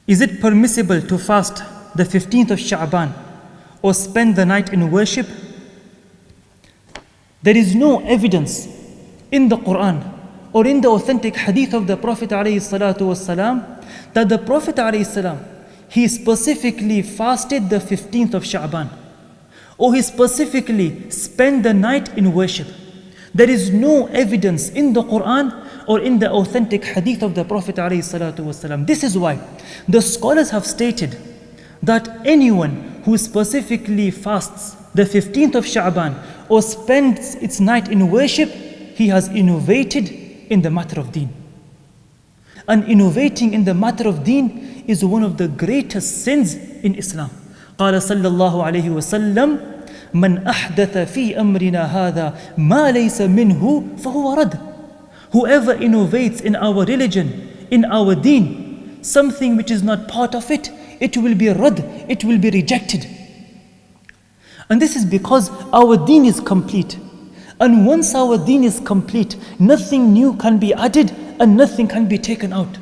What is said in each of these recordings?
Is it permissible to fast the 15th of Shabaan or spend the night in worship? There is no evidence in the Quran or in the authentic hadith of the Prophet ﷺ that the Prophet ﷺ, he specifically fasted the 15th of Shabaan or he specifically spent the night in worship. There is no evidence in the Quran or in the authentic hadith of the Prophet ﷺ. This is why the scholars have stated that anyone who specifically fasts the 15th of Shabaan or spends its night in worship, he has innovated in the matter of deen. And innovating in the matter of deen is one of the greatest sins in Islam. قال صلى الله عليه وسلم من أحدث في أمرنا هذا ما ليس منه فهو رد. Whoever innovates in our religion, in our deen, something which is not part of it, it will be rad, it will be rejected. And this is because our deen is complete. And once our deen is complete, nothing new can be added and nothing can be taken out.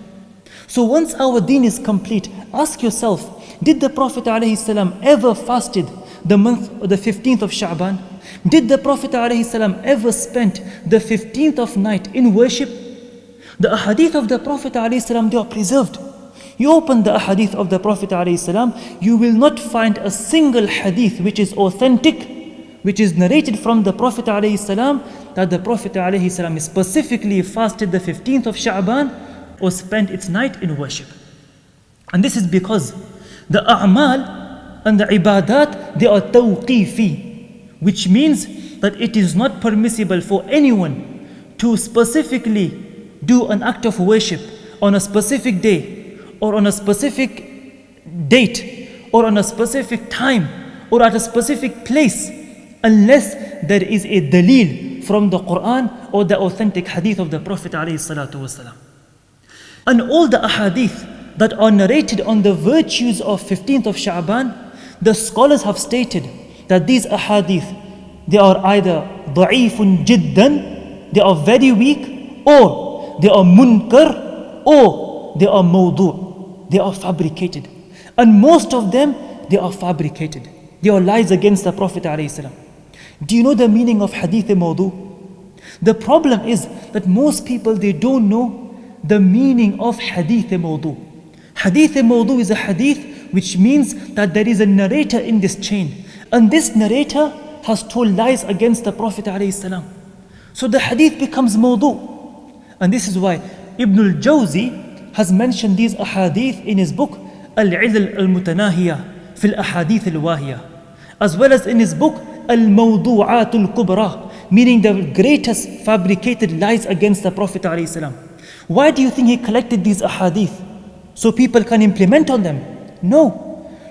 So once our deen is complete, ask yourself, did the Prophet ﷺ ever fasted the month, the 15th of Shabaan? Did the Prophet ﷺ ever spent the 15th of night in worship? The ahadith of the Prophet ﷺ, they are preserved. You open the ahadith of the Prophet ﷺ, you will not find a single hadith which is authentic, which is narrated from the Prophet ﷺ, that the Prophet ﷺ specifically fasted the 15th of Shabaan or spent its night in worship. And this is because the a'mal and the ibadat, they are tawqifi, which means that it is not permissible for anyone to specifically do an act of worship on a specific day or on a specific date or on a specific time or at a specific place unless there is a dalil from the Quran or the authentic hadith of the Prophet ﷺ. And all the ahadith that are narrated on the virtues of 15th of Shabaan, the scholars have stated that these ahadith, they are either da'ifun jiddan, they are very weak, or they are munkar, or they are mawdu', they are fabricated. And most of them, they are fabricated. They are lies against the Prophet ﷺ. Do you know the meaning of hadith mawdu'? The problem is that most people, they don't know the meaning of hadith mawdu'. Hadith mawdu' is a hadith which means that there is a narrator in this chain, and this narrator has told lies against the Prophet ﷺ. So the hadith becomes mawdu'. And this is why Ibn al-Jawzi has mentioned these ahadith in his book Al-'Ilal al-Mutanahiya fil ahadith al-Wahiya, as well as in his book Al-Mawdu'at al-Kubra, meaning the greatest fabricated lies against the Prophet ﷺ. Why do you think he collected these ahadith? So people can implement on them? No.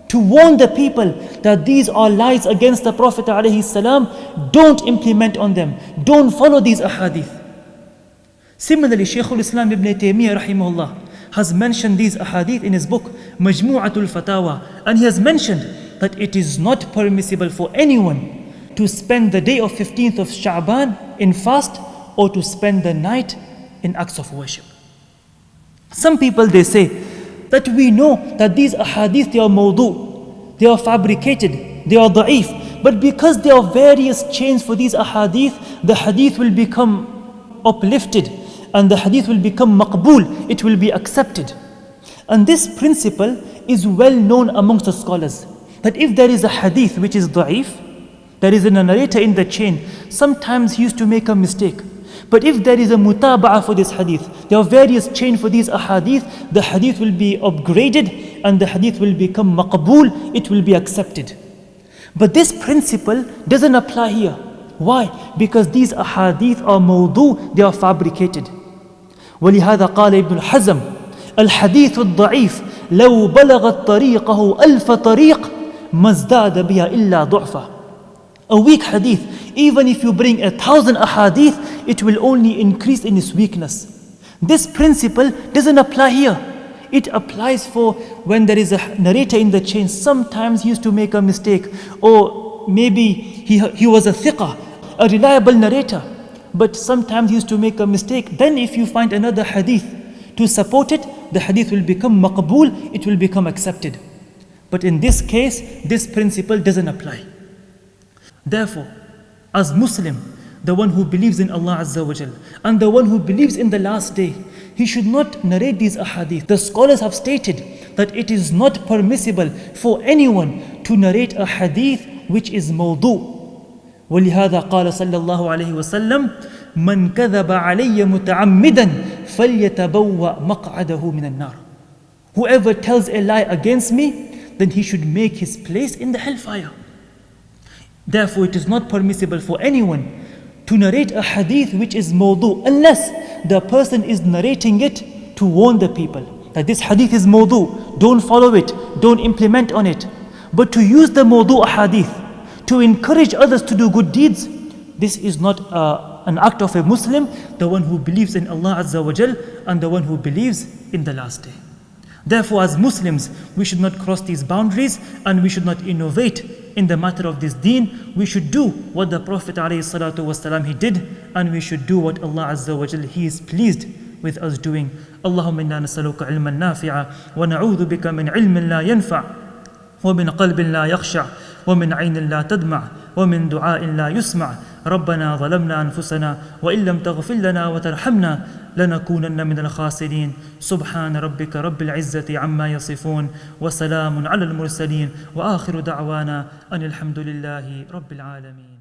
To warn the people that these are lies against the Prophet ﷺ, don't implement on them. Don't follow these ahadith. Similarly, Shaykhul Islam ibn Taymiyyah rahimahullah has mentioned these ahadith in his book Majmu'atul Fatawa, and he has mentioned that it is not permissible for anyone to spend the day of 15th of Shabaan in fast or to spend the night in acts of worship. Some people, they say that we know that these ahadith, they are mawdu', they are fabricated, they are da'if, but because there are various chains for these ahadith, the hadith will become uplifted and the hadith will become maqbool, it will be accepted. And this principle is well known amongst the scholars, that if there is a hadith which is da'if, there is a narrator in the chain, sometimes he used to make a mistake. But if there is a mutaba'ah for this hadith, there are various chains for these ahadith, the hadith will be upgraded and the hadith will become maqbool, it will be accepted. But this principle doesn't apply here. Why? Because these ahadith are mawdu', they are fabricated. ولهذا قال ابن حزم الحديث الضعيف لو بلغت طريقه ألف طريق ما ازداد بها إلا ضعفا. A weak hadith, even if you bring 1,000 ahadith, it will only increase in its weakness. This principle doesn't apply here. It applies for when there is a narrator in the chain. Sometimes he used to make a mistake, or maybe he was a thiqah, a reliable narrator, but sometimes he used to make a mistake. Then if you find another hadith to support it, the hadith will become maqbool, it will become accepted. But in this case, this principle doesn't apply. Therefore, as Muslim, the one who believes in Allah Azza wa Jal, and the one who believes in the last day, he should not narrate these ahadith. The scholars have stated that it is not permissible for anyone to narrate a hadith which is mawdu'. وَلِهَذَا قَالَ صَلَّى اللَّهُ عَلَيْهِ وَسَلَّمَ مَنْ كَذَبَ عَلَيَّ مُتَعَمِّدًا فَلْيَتَبَوَّأْ مَقْعَدَهُ مِنَ النَّارِ. Whoever tells a lie against me, then he should make his place in the hellfire. Therefore, it is not permissible for anyone to narrate a hadith which is mawdu', unless the person is narrating it to warn the people that this hadith is mawdu', don't follow it, don't implement on it. But to use the mawdu' hadith to encourage others to do good deeds, this is not an act of a Muslim, the one who believes in Allah Azza wa Jal and the one who believes in the last day. Therefore, as Muslims, we should not cross these boundaries and we should not innovate in the matter of this deen. We should do what the Prophet ﷺ he did, and we should do what Allah Azza wa Jal he is pleased with us doing. Allahumma inna nasaluka ilman nafi'a wa na'udhu bika min ilmin la yanfa' wa min qalbin la yakhsha' wa min aynin la tadma' wa min du'a'in la yusma'. ربنا ظلمنا أنفسنا وإن لم تغفر لنا وترحمنا لنكونن من الخاسرين. سبحان ربك رب العزة عما يصفون وسلام على المرسلين وآخر دعوانا أن الحمد لله رب العالمين.